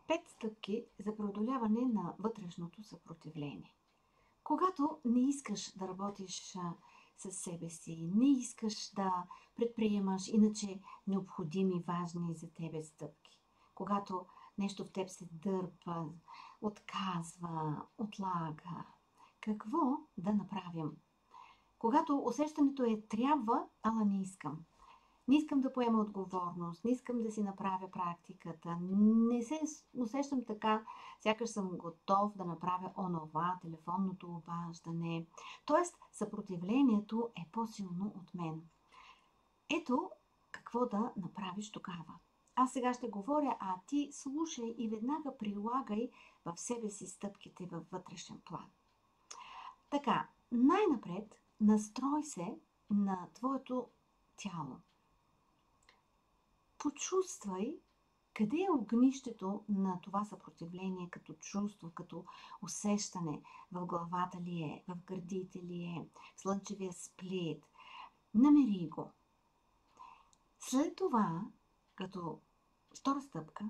5 стъпки за преодоляване на вътрешното съпротивление. Когато не искаш да работиш с себе си, не искаш да предприемаш иначе необходими, важни за тебе стъпки, когато нещо в теб се дърпа, отказва, отлага, какво да направим? Когато усещането е трябва, ала не искам. Не искам да поема отговорност, не искам да си направя практиката, не се усещам така, сякаш съм готов да направя онова, телефонното обаждане. Тоест, съпротивлението е по-силно от мен. Ето какво да направиш тогава. Аз сега ще говоря, а ти слушай и веднага прилагай в себе си стъпките във вътрешен план. Така, най-напред настрой се на твоето тяло. Почувствай къде е огнището на това съпротивление като чувство, като усещане. В главата ли е, в гърдите ли е, в слънчевия сплит. Намери го. След това, като втора стъпка,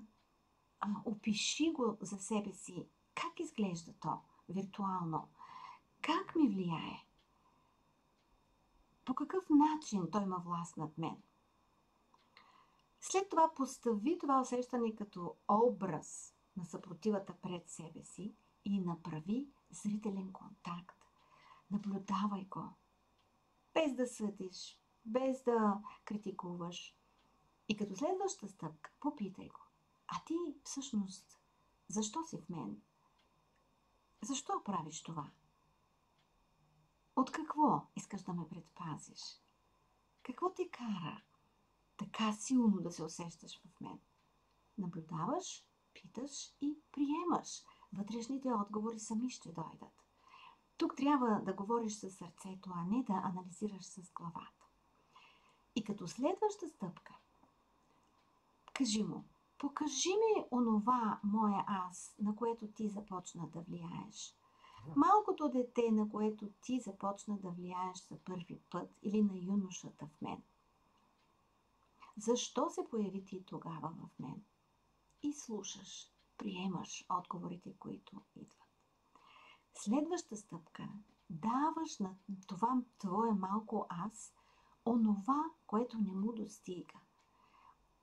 опиши го за себе си. Как изглежда то виртуално? Как ми влияе? По какъв начин той има власт над мен? След това постави това усещане като образ на съпротивата пред себе си и направи зрителен контакт. Наблюдавай го, без да съдиш, без да критикуваш. И като следваща стъпка, попитай го. А ти всъщност, защо си в мен? Защо правиш това? От какво искаш да ме предпазиш? Какво те кара така силно да се усещаш в мен? Наблюдаваш, питаш и приемаш. Вътрешните отговори сами ще дойдат. Тук трябва да говориш със сърцето, а не да анализираш с главата. И като следваща стъпка, кажи му, покажи ми онова мое аз, на което ти започна да влияеш. Малкото дете, на което ти започна да влияеш за първи път, или на юношата в мен. Защо се появи ти тогава в мен? И слушаш, приемаш отговорите, които идват. Следваща стъпка, даваш на това твое малко аз онова, което не му достига.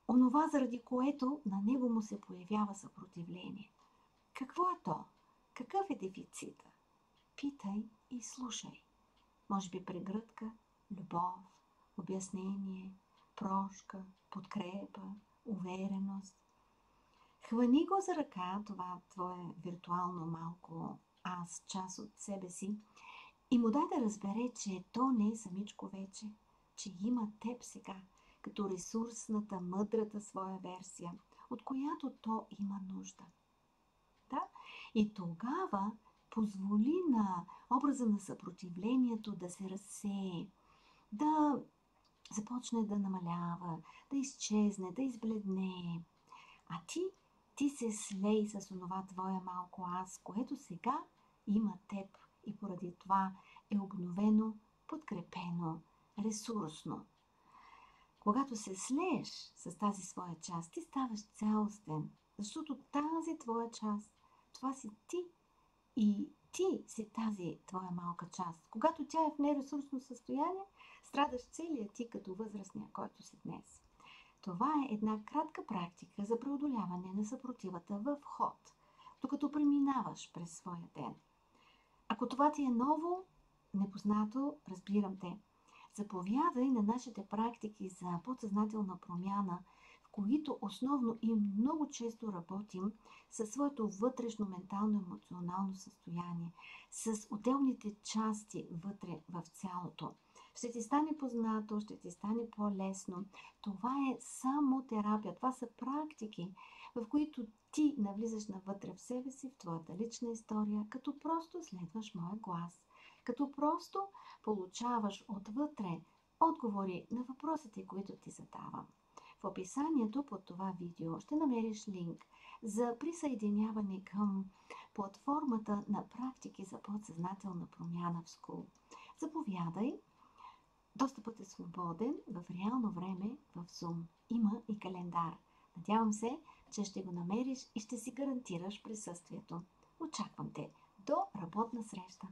Онова, заради което на него му се появява съпротивление. Какво е то? Какъв е дефицита? Питай и слушай. Може би прегръдка, любов, обяснение, прошка, подкрепа, увереност. Хвани го за ръка, това твое виртуално малко аз, част от себе си, и му дай да разбере, че то не е самичко вече, че има теб сега, като ресурсната, мъдрата своя версия, от която то има нужда. Да? И тогава позволи на образа на съпротивлението да се разсее, да започне да намалява, да изчезне, да избледне. А ти се слей с онова твое малко аз, което сега има теб и поради това е обновено, подкрепено, ресурсно. Когато се слееш с тази своя част, ти ставаш цялостен, защото тази твоя част, това си ти и ти си тази твоя малка част. Когато тя е в нересурсно състояние, страдаш целият ти като възрастния, който си днес. Това е една кратка практика за преодоляване на съпротивата в ход, докато преминаваш през своя ден. Ако това ти е ново, непознато, разбирам те. Заповядай на нашите практики за подсъзнателна промяна, в които основно и много често работим със своето вътрешно ментално-емоционално състояние, с отделните части вътре в цялото. Ще ти стане познато, ще ти стане по-лесно. Това е само терапия. Това са практики, в които ти навлизаш навътре в себе си, в твоята лична история, като просто следваш моя глас. Като просто получаваш отвътре отговори на въпросите, които ти задавам. В описанието под това видео ще намериш линк за присъединяване към платформата на практики за подсъзнателна промяна в School. Заповядай! Достъпът е свободен в реално време в Zoom. Има и календар. Надявам се че ще го намериш и ще си гарантираш присъствието. Очаквам те до работна среща!